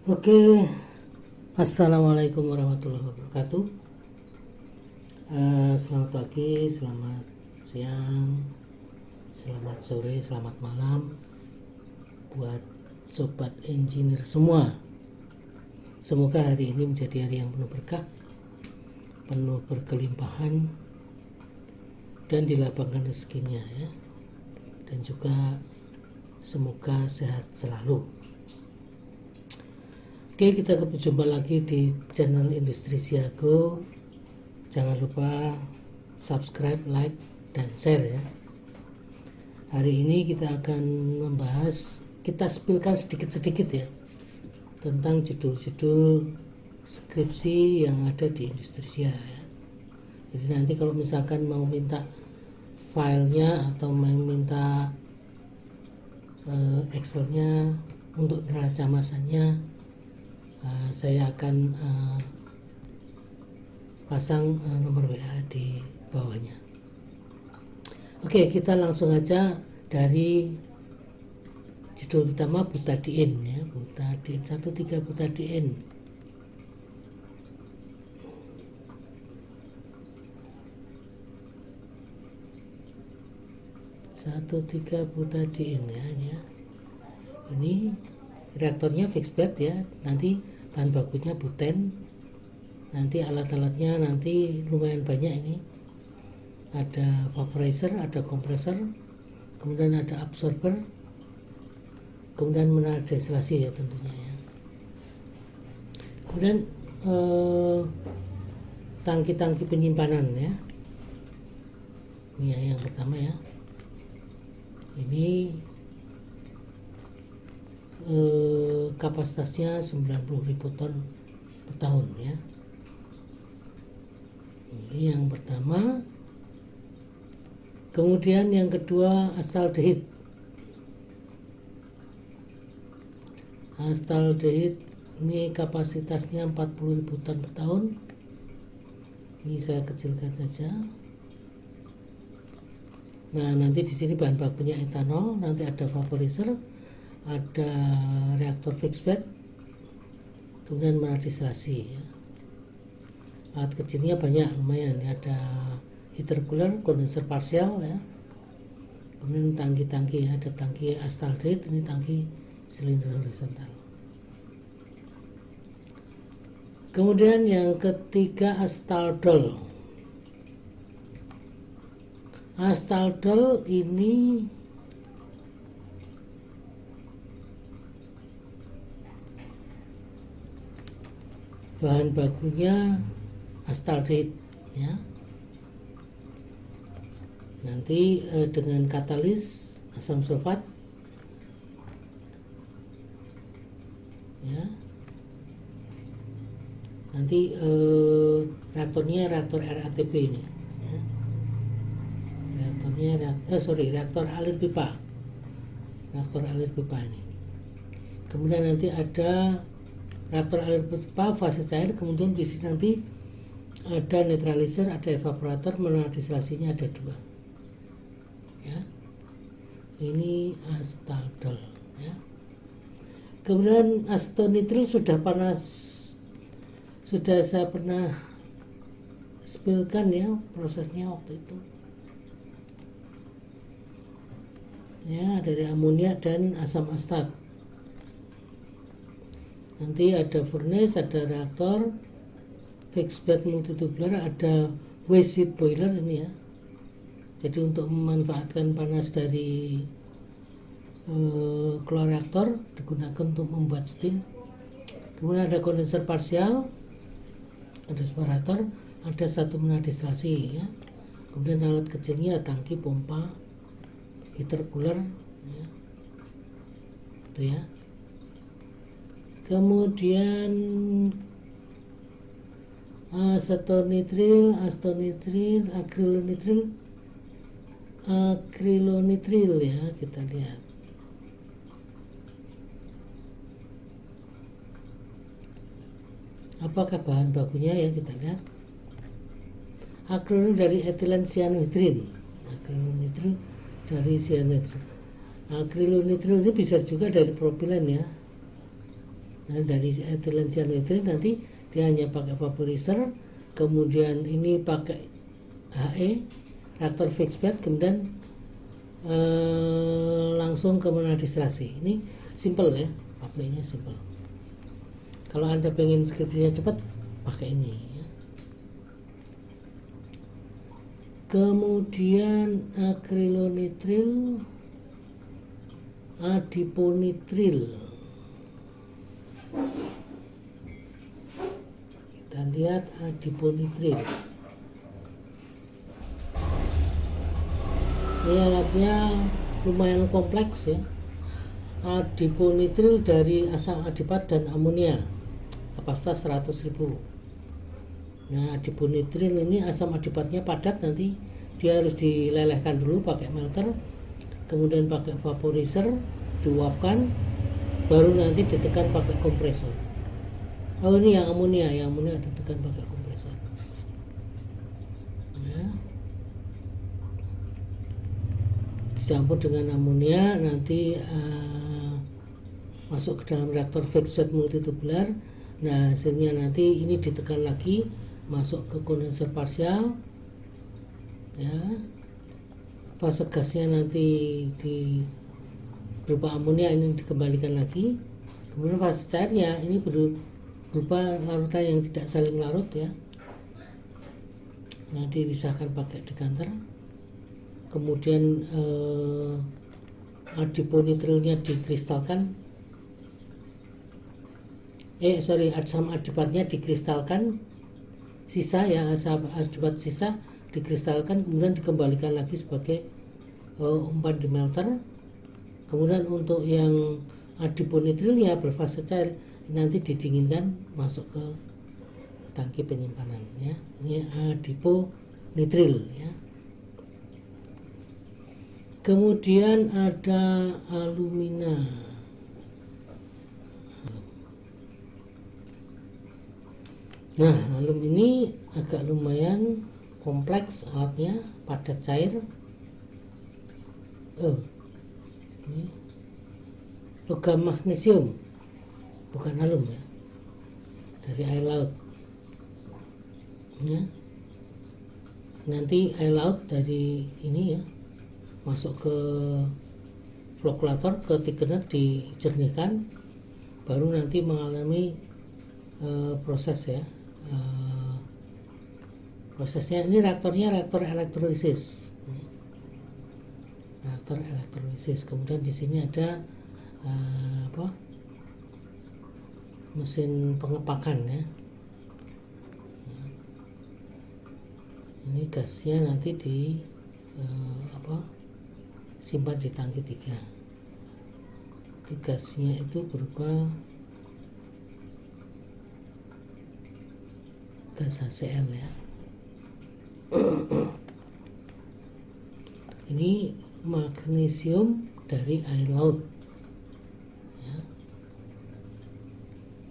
Oke, Assalamualaikum warahmatullahi wabarakatuh. Selamat pagi, selamat siang, selamat sore, selamat malam buat sobat engineer semua. Semoga hari ini menjadi hari yang penuh berkah, penuh berkelimpahan, dan dilapangkan rezekinya ya. Dan juga semoga sehat selalu. Oke, kita berjumpa lagi di channel Industri Siago. Jangan lupa subscribe, like, dan share ya. Hari ini kita akan membahas, kita spillkan sedikit-sedikit ya, tentang judul-judul skripsi yang ada di Industri Sia ya. Jadi nanti kalau misalkan mau minta filenya atau mau minta Excelnya untuk neraca masanya, saya akan pasang nomor WA di bawahnya. Oke, kita langsung aja dari judul utama Butadiene ya, Butadiene 13 Butadiene. Butadiene ya. Ini reaktornya fixed bed ya, nanti bahan bakunya buten, nanti alat-alatnya nanti lumayan banyak ini, ada vaporizer, ada kompresor, kemudian ada absorber, kemudian menarik destilasi ya tentunya ya, kemudian tangki-tangki penyimpanan ya. Ini ya yang pertama ya, ini kapasitasnya 90.000 ton per tahun ya. Ini yang pertama. Kemudian yang kedua astaldehid. Astaldehid ini kapasitasnya 40.000 ton per tahun. Ini saya kecilkan saja. Nah, nanti di sini bahan bakunya etanol, nanti ada vaporizer, ada reaktor fixed bed, kemudian menarik destilasi ya. Alat kecilnya banyak, lumayan ya, ada heater cooler, kondenser parsial ya, kemudian tangki-tangki ya, ada tangki astaldehid, ini tangki silinder horizontal. Kemudian yang ketiga astaldol. Astaldol ini bahan bakunya astaldehid ya. Nanti dengan katalis asam sulfat ya. Nanti reaktornya reaktor RATP ini ya. Reaktor alir pipa. Reaktor alir pipa ini. Kemudian nanti ada reaktor alir pipa fase cair, kemudian di sini nanti ada netralizer, ada evaporator, menarik destilasinya ada 2 ya. Ini astaldol ya. Kemudian acetonitril sudah saya pernah spillkan ya prosesnya waktu itu ya, dari amonia dan asam astat. Nanti ada furnace, ada reaktor fixed bed multitubular, ada waste heat boiler ini ya. Jadi untuk memanfaatkan panas dari keluar reaktor digunakan untuk membuat steam. Kemudian ada kondenser parsial, ada separator, ada satu menarik destilasi ya. Kemudian alat kecilnya tangki, pompa, heater cooler ya. Itu ya. Kemudian acetonitril, akrilonitril ya, kita lihat. Apakah bahan bakunya ya, kita lihat. Akrilonitril dari etilen cyanhydrin. Akrilonitril dari cyanhydrin. Akrilonitril ini bisa juga dari propilen ya. Nah, dari etilen cyanhydride nanti dia hanya pakai vaporizer, kemudian ini pakai HE, reaktor fixed bed, kemudian langsung ke monodistrasi. Ini simple ya, pabriknya simple. Kalau Anda pengen skripsinya cepat, pakai ini ya. Kemudian akrilonitril, adiponitril. Kita lihat adiponitril. Ini alatnya lumayan kompleks ya. Adiponitril dari asam adipat dan amonia, kapasitas 100.000. Nah, adiponitril ini asam adipatnya padat, nanti dia harus dilelehkan dulu pakai melter, kemudian pakai vaporizer, diuapkan, baru nanti ditekan pakai kompresor. Oh, ini yang amonia ditekan pakai kompresor. Nah, dicampur dengan amonia, nanti masuk ke dalam reaktor fixed bed multitubular. Nah, hasilnya nanti ini ditekan lagi, masuk ke kondenser parsial ya. Fase gasnya nanti di berupa amonia, ini dikembalikan lagi. Kemudian fase cairnya ini berupa larutan yang tidak saling larut ya. Nanti dipisahkan pakai dekanter. Kemudian adiponitrilnya dikristalkan, asam adipatnya dikristalkan, sisa ya, asam adipat sisa dikristalkan, kemudian dikembalikan lagi sebagai umpan di melter. Kemudian untuk yang adiponitrilnya berfase cair nanti didinginkan, masuk ke tangki penyimpanan ya. Ini adiponitril ya. Kemudian ada alumina. Nah, alum ini agak lumayan kompleks alatnya, padat cair. Ini logam magnesium, bukan alum ya, dari air laut ya. Nanti air laut dari ini ya masuk ke flokulator, ke thickener, dijernihkan, baru nanti mengalami proses ya. Prosesnya ini reaktornya reaktor elektrolisis. Reaktor elektrolisis. Kemudian di sini ada mesin pengepakan ya. Ini gasnya nanti di simpan di tangki 3. Gasnya itu berupa gas HCl ya. Ini magnesium dari air laut ya.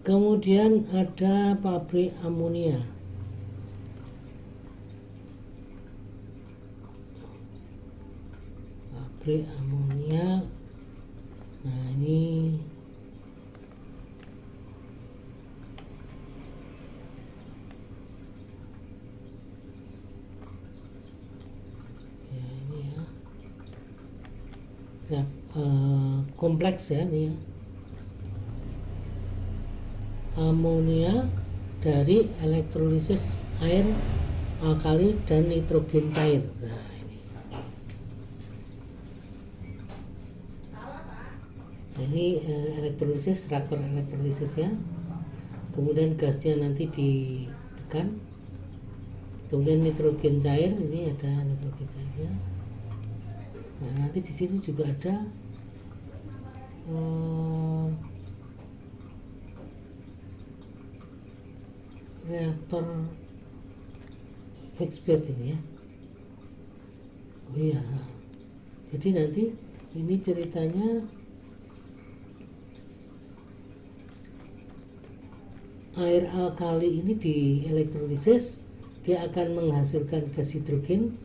Kemudian ada pabrik amonia. Pabrik amonia. Nah, ini ya, kompleks ya ini ya. Amonia dari elektrolisis air, alkali dan nitrogen cair. Nah, ini elektrolisis, reaktor elektrolisisnya. Kemudian gasnya nanti ditekan. Kemudian nitrogen cair, ini ada nitrogen cairnya. Nah, nanti di sini juga ada reaktor fixed bed ini ya. Oh iya. Jadi nanti ini ceritanya air alkali ini di elektrolisis, dia akan menghasilkan gas hidrogen.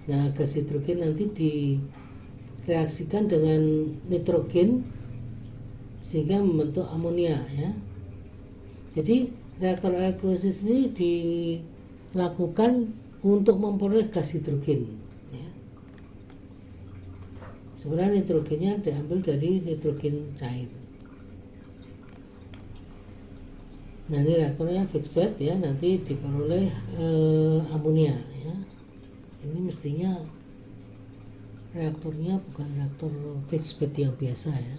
Nah, gas hidrogen nanti direaksikan dengan nitrogen sehingga membentuk amonia ya. Jadi reaktor elektrolisis ini dilakukan untuk memperoleh gas hidrogen ya. Sebenarnya nitrogennya diambil dari nitrogen cair. Nah ini reaktornya fixed bed ya, nanti diperoleh amonia ya. Ini mestinya reaktornya bukan reaktor fixed bed yang biasa ya.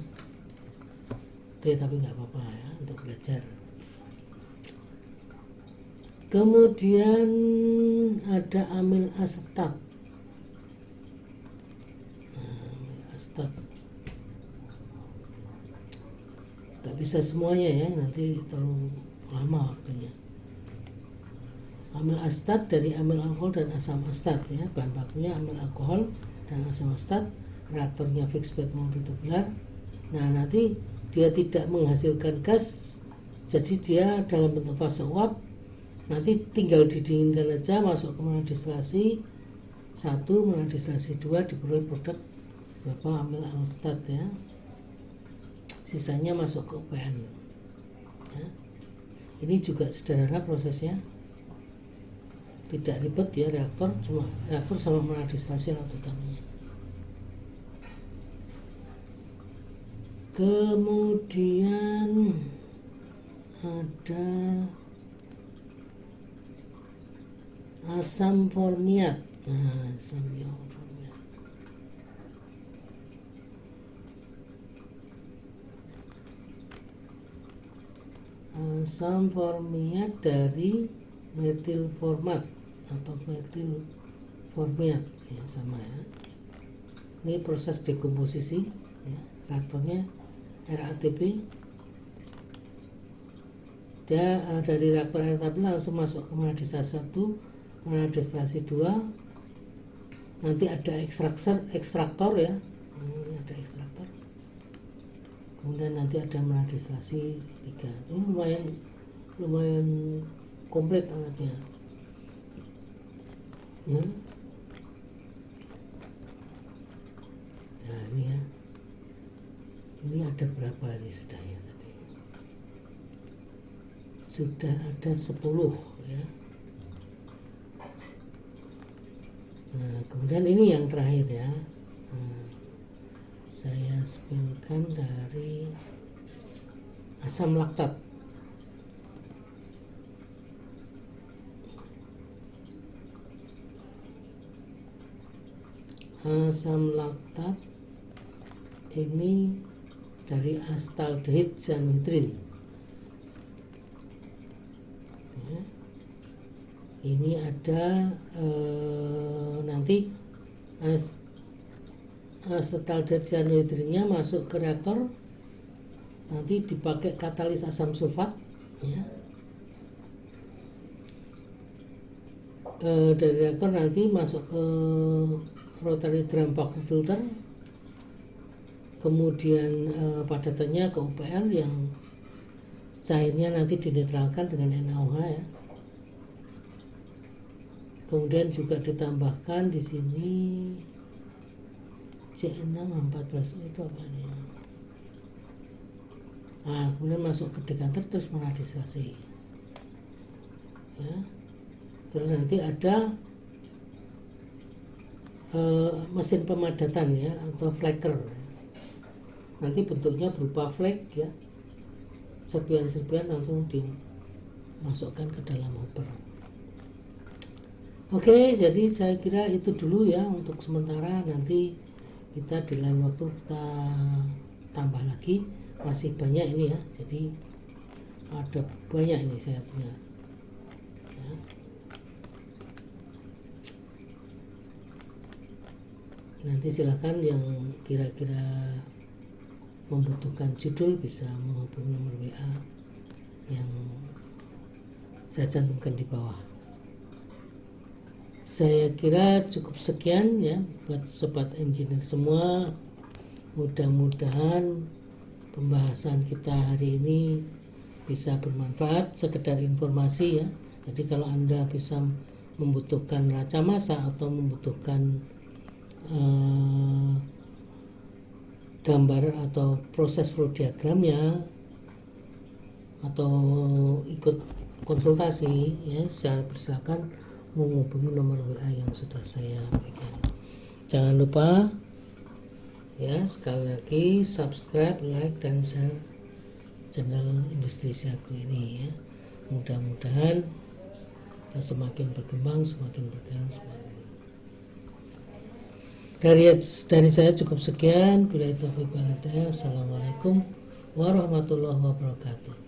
Oke, tapi nggak apa-apa ya untuk belajar. Kemudian ada amil asetat. Amil asetat. Nggak bisa semuanya ya, nanti terlalu lama waktunya. Amil asetat dari amil alkohol dan asam asetat ya, bahan bakunya amil alkohol dan asam asetat, reaktornya fixed bed multitubular. Nah nanti dia tidak menghasilkan gas, jadi dia dalam bentuk fase uap, nanti tinggal didinginkan aja, masuk ke monodestilasi 1, monodestilasi 2, diperoleh produk berapa amil asetat ya, sisanya masuk ke UPN ya. Ini juga sederhana prosesnya, tidak ribet ya, reaktor sama monodestilasi alat utamanya. Kemudian ada asam formiat. Nah, asam formiat. Asam formiat dari metil format atau metil formiat ya, sama ya. Ini proses dekomposisi ya, reaktornya RATP. Dia dari reaktor RATP langsung masuk ke monodestilasi 1, monodestilasi 2, nanti ada ekstraktor ya, ini ada ekstraktor, kemudian nanti ada monodestilasi 3. Ini lumayan komplit alatnya ya. Nah ini ya, ini ada berapa ini sudah ya, tadi sudah ada 10 ya. Nah kemudian ini yang terakhir ya, nah, saya spillkan dari asam laktat. Asam laktat ini dari astaldehid cyanhidrin ya. Ini ada nanti astaldehid cyanhidrinnya masuk ke reaktor, nanti dipakai katalis asam sulfat ya. Dari reaktor nanti masuk ke rotary drum vacuum filter, kemudian padatannya ke UPL yang cairnya nanti dinetralkan dengan NaOH ya. Kemudian juga ditambahkan di sini C6H14 itu apa ini? Nah, kemudian masuk ke dekanter terus monodestilasi ya. Terus nanti ada mesin pemadatan ya, atau flaker. Nanti bentuknya berupa flake ya, serpihan-serpihan langsung dimasukkan ke dalam hopper. Oke, jadi saya kira itu dulu ya untuk sementara. Nanti kita di lain waktu kita tambah lagi, masih banyak ini ya, jadi ada banyak ini saya punya ya. Nanti silakan yang kira-kira membutuhkan judul bisa menghubungi nomor WA yang saya cantumkan di bawah. Saya kira cukup sekian ya buat sobat engineer semua. Mudah-mudahan pembahasan kita hari ini bisa bermanfaat, sekedar informasi ya. Jadi kalau Anda bisa membutuhkan raca massa atau membutuhkan gambar atau proses flow diagramnya atau ikut konsultasi ya, saya persilakan menghubungi nomor WA yang sudah saya berikan. Jangan lupa ya, sekali lagi subscribe, like, dan share channel Industri Siago ini ya. Mudah-mudahan ya, semakin berkembang, semakin berkembang, semakin. Dari saya cukup sekian. Bila taufiq wal hidayah. Assalamualaikum warahmatullahi wabarakatuh.